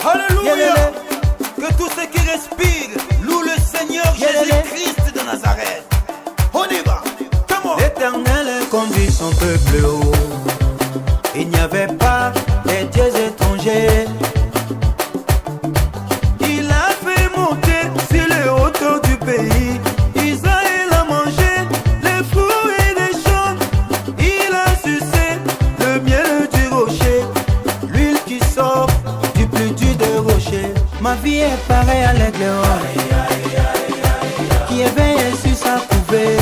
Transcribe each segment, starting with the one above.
Alléluia. Que tous ceux qui respirent louent le Seigneur Jésus-Christ de Nazareth. On y va. L'Éternel conduit son peuple haut. Il n'y avait pas des dieux étrangers. Il a fait monter sur les hauteurs du pays. Israël a mangé les fruits des champs. Il a sucé le miel du rocher, l'huile qui sort du plus dur des rochers. Ma vie est pareille à l'aigle qui éveille sur sa couvée.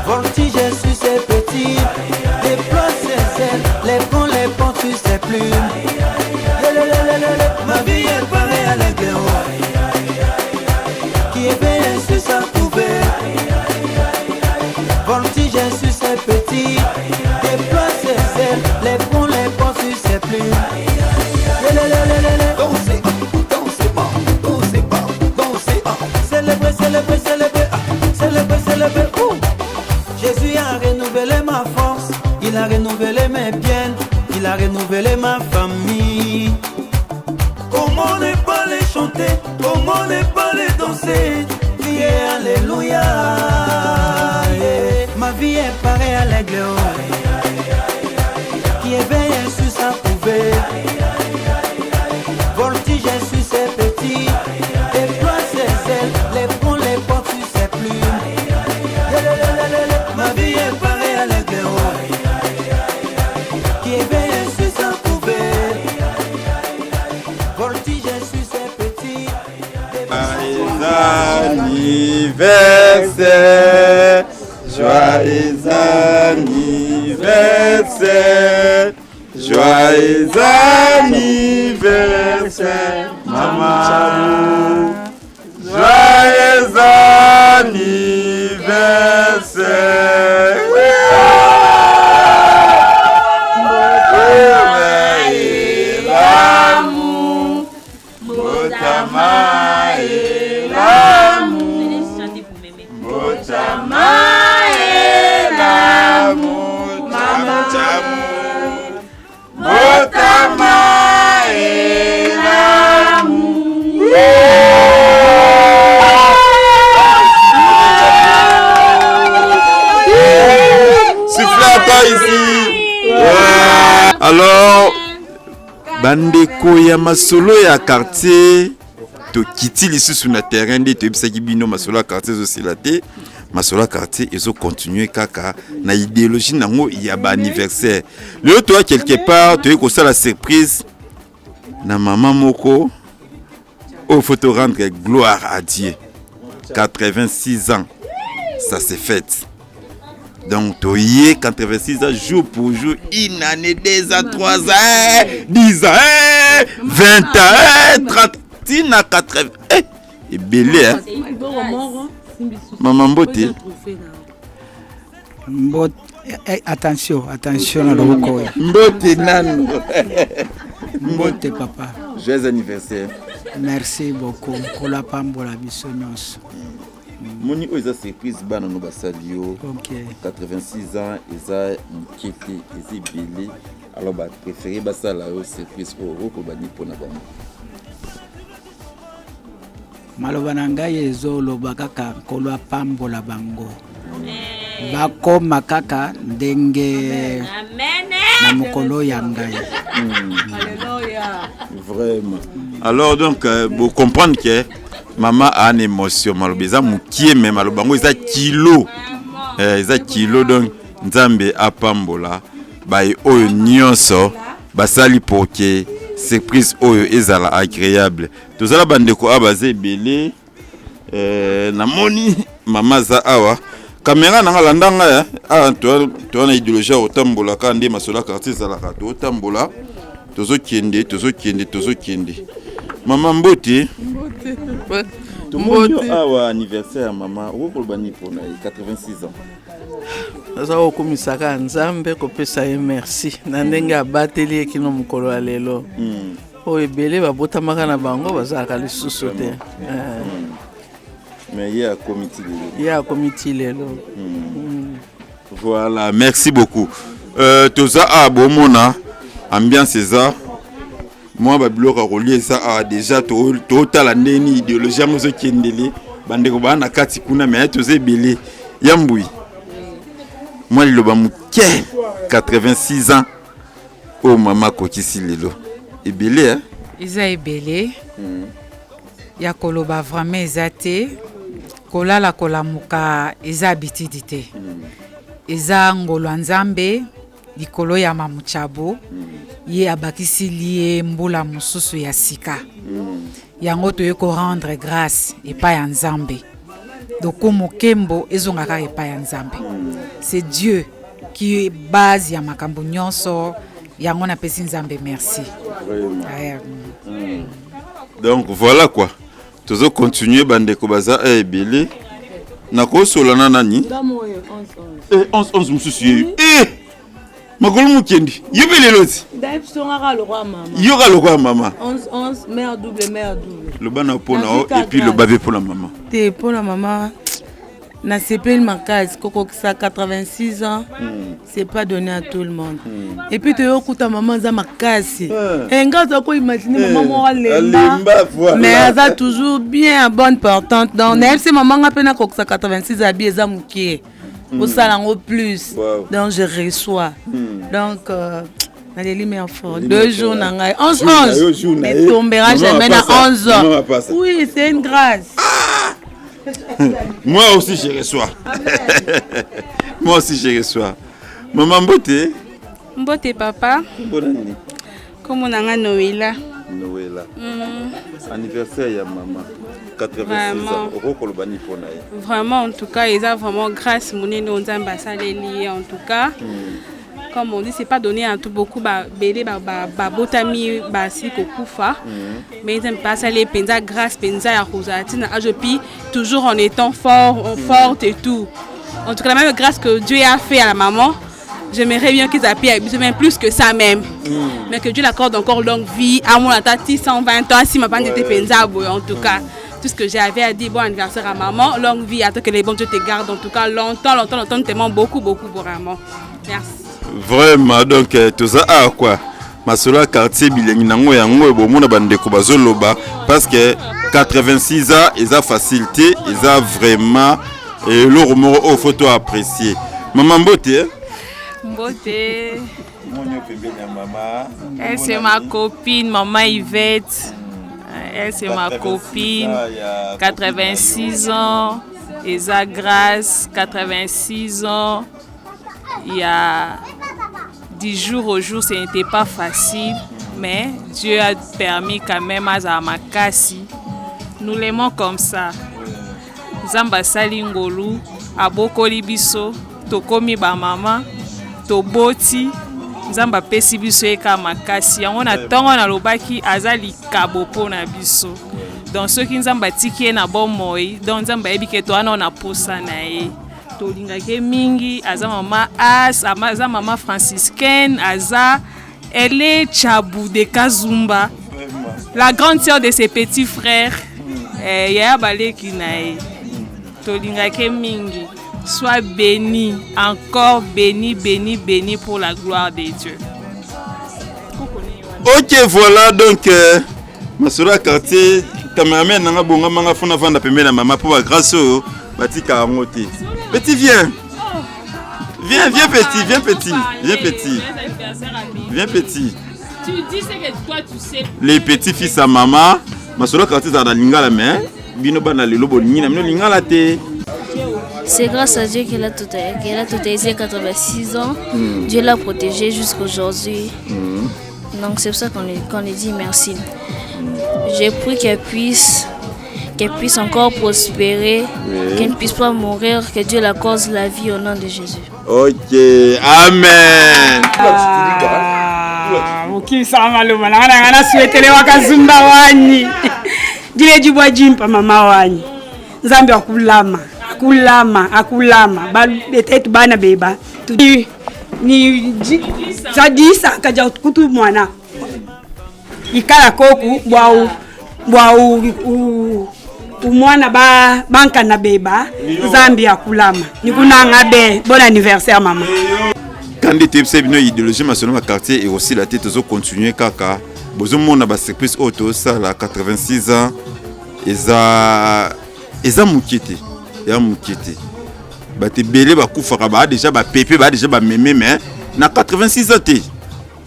Voltige sur ses petits, déploie ses ailes, les porte sur ses plumes. Ma vie est pareille à l'aigle qui éveille sur sa couvée. Voltige sur ses petits, déploie ses ailes, les porte sur ses plumes. Dansez, dansez pas, dansez pas, dansez pas. Célébrez, célébrez, célébrez, célébrez, célébrez. Jésus a renouvelé ma force, il a renouvelé mes biens, il a renouvelé ma famille. Comment ne pas les chanter, comment ne pas les danser, crier Alléluia. Ma vie est pareille à l'aigle qui éveille sur sa couvée. Voltige sur ses petits, déploie ses ailes, les porte sur ses plumes. Ma vie est pareille à l'aigle qui éveille sur sa couvée. Voltige sur ses petits. Joyeux anniversaire, joyeux anniversaire, maman. Joyeux anniversaire. Alors, bandeko ya masolo ya quartier to kiti lisusu na terrain de to bisaki bino masolo ya quartier zo silate masolo ya quartier ezo continuer kaka na idéologie nango ya ba anniversaire. Le toi quelque part tu ko sala surprise na maman moko au faut te rendre gloire à Dieu. 86 ans ça s'est fait. Donc, tu y es 86 ans, jour pour jour, une année, 2 ans, 3 ans, 10 ans, 20 ans, 30 ans, 80 ans. Et belé, hein? Maman Mbote. Attention, attention à l'eau. Mbote, nan. Mbote, papa. Joyeux anniversaire. Merci beaucoup. Pour la pambola, bisognos. Moni oza surprise bana no basalio. OK. 86 ans eza nkete ezi belé. Alors ba préféré basala o surprise o ko bani pona bango. Maloba na ngai ezoloba kaka nkolo apambola bango. Bakoma kaka ndenge na mokolo ya ngai. Alléluia. Vraiment. Alors donc vous comprenez que maman a une émotion malobeza mukie mais malobango eza kilo. Eza kilo donc nzambe apambola bay oyo nyonso basali pour que surprise oyo ezala agréable. Tozala bandeko abaze belé namoni mama za awa caméra nanga landanga ya to na idéologie otambola ka ndé masola quartier zala ka to tambola tozo kende Maman Mbote. Mbote. Awa anniversaire maman, où bani pour 86 ans. Nazo komisaka nzambe kopesa ye merci. Na ndenge abateli ekino mukolo alelo. O ebele babotamaka na bango bazaka lisusu te. Mais il y a comité lelo. Il y a comité lelo. Voilà, merci beaucoup. toza a bomona ambiance eza moi babiloko relier ça a déjà total ndeni idéologie mozo kendele bandeko bana kati kuna mais toza ebele yambui moi liloba muke 86 ans oh mama kokisi lelo ebele hein eza ebele ya koloba vraiment eza te kolala kolamuka eza habitude te eza ngolo nzambe likolo ya mamuchabo ye abakisi liye mbula mususu ya sika yango toye ko rendre grâce epai ya nzambe doko mokembo ezongaka epai ya nzambe c'est Dieu qui est base ya makambo nyonso yango napesi nzambe merci. Donc voilà quoi tozo continuer bandeko baza ebele nako solana nani 11 mususu makolo mukendi yebele loti yoka le roi mama 11 mère double le bana pona et puis le bavé pour la maman te pour la maman na sepel makasi koko ça 86 ans c'est pas donné à tout le monde et puis te yokuta maman za makasi ngaza ko imaginer maman alemba mais elle a toujours bien bonne portante donc elle c'est maman ngapena koko ça 86 abi eza mukie au salango plus donc je reçois donc allez mais fort 2 jours na ngai 11 mais tombera jamais na 11 ans oui c'est une grâce. Moi aussi je reçois. Moi aussi je reçois. Maman Mbote. Mbote papa. Comme on a Noëlla. Noëlla. Anniversaire ya maman. 86 ans. Vraiment en tout cas, ils ont vraiment grâce monene on zamba saleli en tout cas. Comme on dit, c'est pas donné à tout beaucoup belé botami basi kokufa mais ils aiment pas ça les penza grâce penza ya rosatina ajopi toujours en étant forte et tout. En tout cas la même grâce que Dieu a fait à la maman, j'aimerais bien qu'ils appuient même plus que ça même. Mais que Dieu l'accorde encore longue vie à mon tati 120 ans si ma bande était penza en tout cas. Tout ce que j'avais à dire, bon anniversaire à maman, longue vie, attends que les bons Dieu te gardent en tout cas longtemps, tellement beaucoup vraiment. Merci. Vraiment donc tout ça quoi masolo quartier bilengi nango yango bomona bandeko bazoloba parce que 86 ans ils a facilité ils a vraiment le rumeur au photo apprécier maman Mbote elle c'est ma copine maman Yvette elle c'est ma copine 86 ans Esa Grâce 86 ans. Il y a 10 jours au jour, ce n'était pas facile, mais Dieu a permis quand même à Zamakasi. Nous l'aimons comme ça. Zamba Salingolu, Abokoli Biso, Tokomi Bamama, Toboti, Zamba Pesi Biso Eka Makasi. On a tant on a l'obaki Azali Kabopo na Biso. Donc ceux qui Zamba Tiki na bon moi, donc Zamba Ebike to on a posa na e. Tolingake mingi aza mama as amaza mama franciscaine aza elle est Chabou de Kazumba la grande sœur de ses petits frères ya balé kinae tolingake mingi sois béni encore béni pour la gloire de Dieu. OK voilà donc masura quartier cameraman nanga bonga manga fona vanda pembela mama pour grâce au batika ngoti. Petit viens petit. Tu dis ce que toi tu sais. Les petits fils à maman masolo quartier za lingala mais bino bana lelo bonina mino lingala te. C'est grâce à Dieu qu'elle a tout été 86 ans. Dieu l'a protégée jusqu'aujourd'hui. Donc c'est pour ça qu'on lui dit merci. J'ai pris qu'elle puisse encore prospérer, qu'elle ne puisse pas mourir, que Dieu la cause la vie au nom de Jésus. OK, amen. Ok, ça va le mal. On a souhaité les wakazumba wani. Dile jibwa jimpa mama wani. Nzambe akulama. Peut-être bana beba. Ni sadisa kaja kutu mwana. Ikala koku bwau umwana banka na beba Zambia kulama nikunanga be bon anniversaire mama quand tu es une idéologie nationale quartier et aussi la tête aux continuer kaka besoin mon ba surprise auto ça la 86 ans eza mukete ya mukete ba te belé ba kufaka ba déjà ba pépé ba déjà ba mémé mais na 86 ans té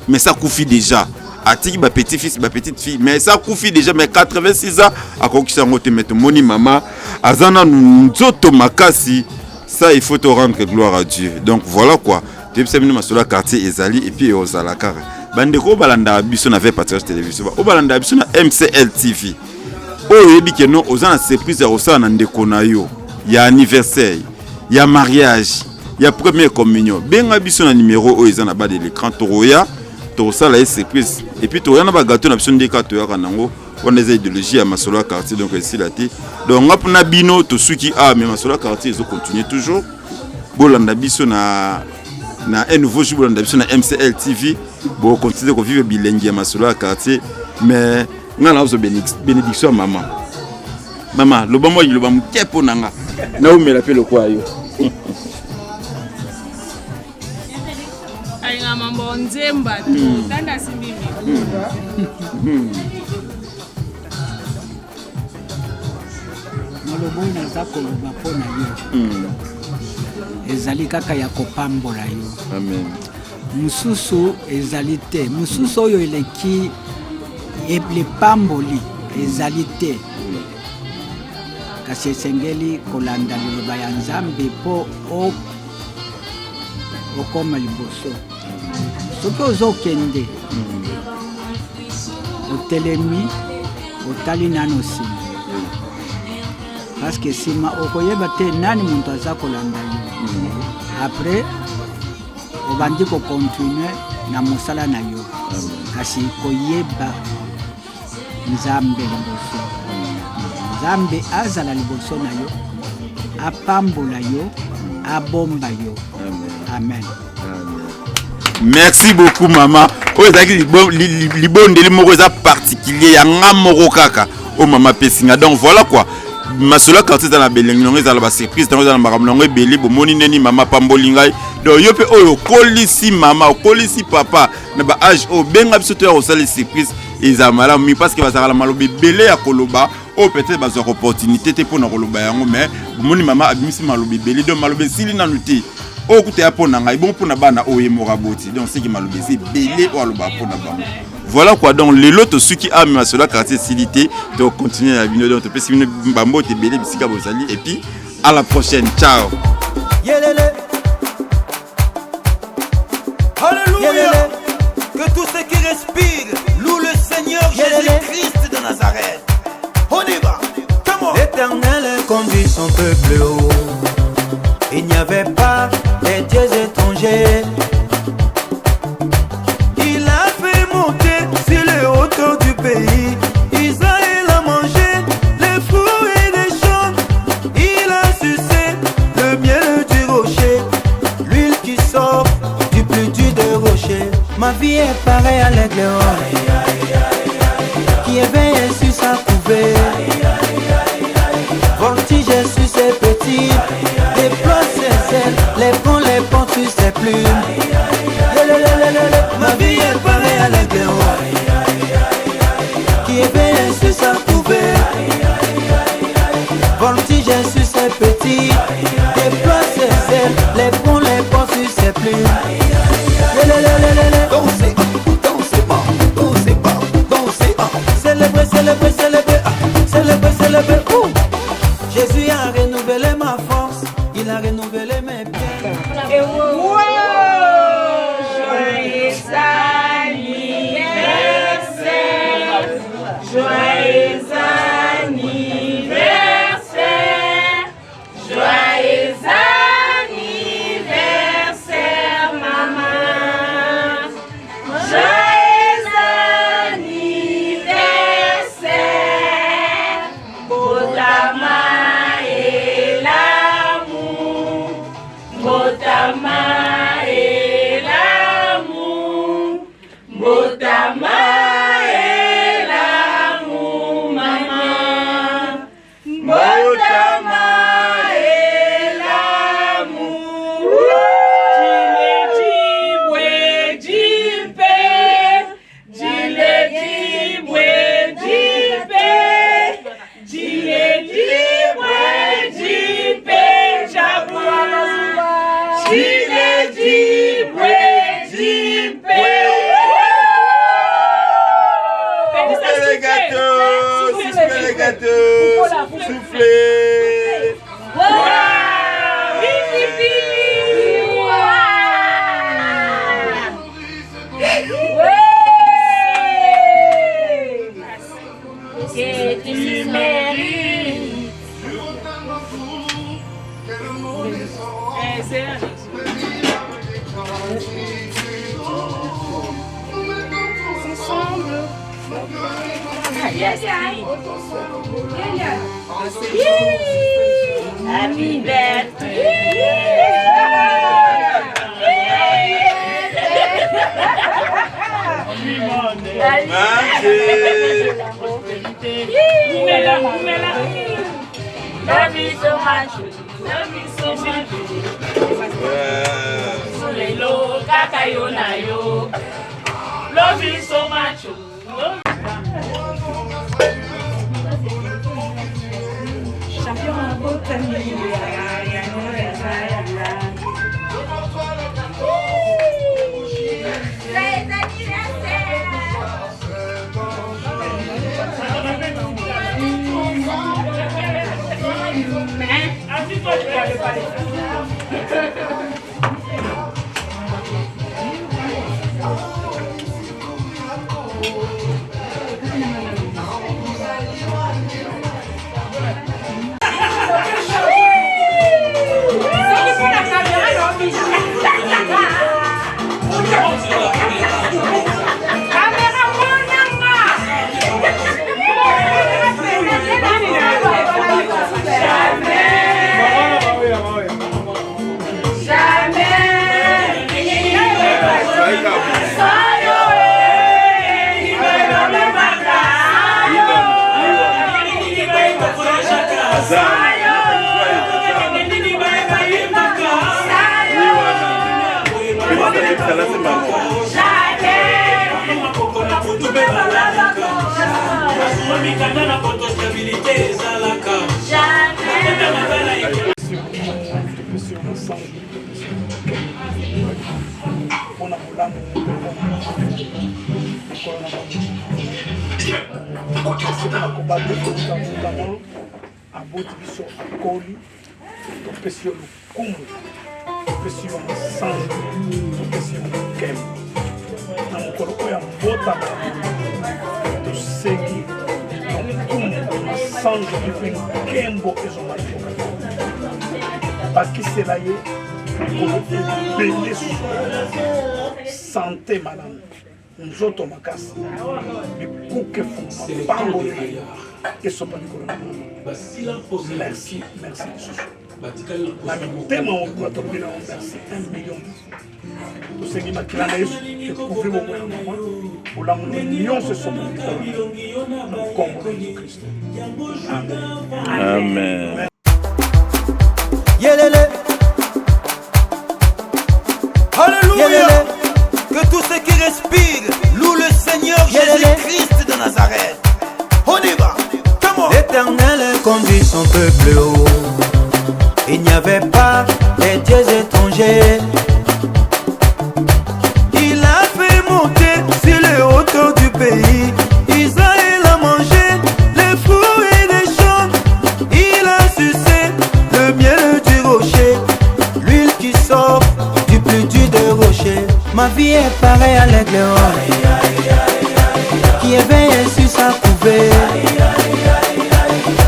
mais ça koufi déjà atiki ba petit fils ba petite fille mais ça koufi déjà mais 86 ans akokisa ngote mettre moni mama azana nzoto makasi ça il faut te rendre gloire à Dieu donc voilà quoi tu sais bien sur la quartier ezali et puis aux alakara bande ko balanda biso na ve partage télévision o balanda biso na MCL TV o yebi ke non aux ana surprise au ça na ndeko na yo ya anniversaire ya mariage ya première communion benga biso na numéro o ezana ba de l'écran toroya to ça la surprise et puis to yana ba gâteau na biso ndeka to ya kanango on des idéologies à Masolo quartier donc ici la té donc on a bino to suki a mais Masolo quartier ils ont continué toujours bolanda biso na un nouveau jour bolanda biso na MCL TV bon continuer ko vivre bilingue à Masolo quartier mais ngana zo bénédiction maman le bon moi le bam kepo nanga na o me la pelo kwa yo alinga mambo nzemba tu tanda simimi malobo naza koloba mpo na yo ezali kaka ya kopambola yo amen mosusu ezali te mosusu oyo eleki lepamboli ezali te kasi esengeli kolanda liloba ya nzambe mpo okoma liboso soki ozokende otelemi otali nano nsima parce que nsima okoyeba te nani moto aza kolanda yo après obandi kokontinue na mosala na yo kasi koyeba nzambe liboso nzambe azala liboso na yo apambola yo abomba yo amen. Merci beaucoup maman. O ezaki libondeli moko eza particulier ya ngamoko kaka o mama pesinga donc voilà quoi Masolo quartier dans la belengi non eza la surprise dans la makamlongo ebeli bomoni neni mama pambolingai donc yo pe oyo kolisi mama kolisi papa na ba âge o benga biso to ya osali surprise eza malamu mi parce que bazala malobi belé ya koloba o peut-être bazo opportunité te pona koloba yango mais bomoni mama abimisi malobi belé donc malobi sili na nuti o kuta ya pona ngai bon pona bana o yemora boti donc c'est que malobi c'est belé o aloba pona bango. Voilà quoi, donc les lots ceux qui aiment à cela quartier Silité, donc continuer la vidéo, donc tu peux suivre Bambo, te belé, bisika bozali, et puis à la prochaine, ciao. Alléluia. Que tous ceux qui respirent louent le Seigneur Jésus-Christ de Nazareth. On y va. L'Éternel conduit son peuple haut. Il n'y avait pas des dieux étrangers. Il a fait monter sur les hauteurs du pays. Israël a mangé les fruits des champs. Il a sucé le miel du rocher, l'huile qui sort du plus dur des rochers. Ma vie est pareille à l'aigle qui éveille sur sa couvée. Voltige sur ses petits, déploie ses ailes, les ponts sur ses plumes. Ma vie est pareille à l'aigle qui éveille sur sa couvée. Voltige sur ses petits, déploie ses ailes, les ponts sur ses plumes. Dansez, dansez pas, dansez pas, dansez pas. Célébrez, célébrez, célébrez, célébrez, célébrez. Jésus a renouvelé ma force, il a renouvelé mes biens. Joyeux anniversaire, joyeux anniversaire, joyeux anniversaire, maman. Joyeux anniversaire, Kodama et fête. Soufflez. Que tu mérites. Happy Love you so much. Love you so much. Solelo kakayo na yo. Love you so much. Champion botany. aboti biso akoli topesi yo lokumu topesi yo masango topesi yo mokembo na mokolo oyo ya mbotama tosengi lokumu masango mpe nkembo ezomaliboka bakisela ye mokolo ebele sante malamu nzoto makasi bikuke fuma pango esopa likolo na mama merci merci lisusu na mitema mokolo tolobi na merci 1 million tosengi makila na yesu ekouvri bomoi ya mama olamu nyonso esopa likolo na nkombo na yesu kristo Amen. Yelele. Alléluia. Que tous ceux qui respirent louent le Seigneur Jésus-Christ de Nazareth. On y va. L'Éternel conduit son peuple haut. Il n'y avait pas des dieux étrangers. Il a fait monter sur les hauteurs du pays. Israël a mangé les fruits des champs. Il a sucé le miel du rocher, l'huile qui sort du plus dur des rochers. Ma vie est pareille à l'aigle qui éveille sur sa couvée.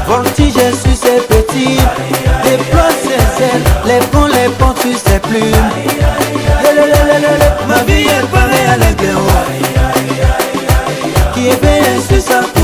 Voltige sur ses petits, déploie ses ailes, les ponts sur ses plumes. Ma vie est pareille à l'aigle qui éveille sur sa couvée.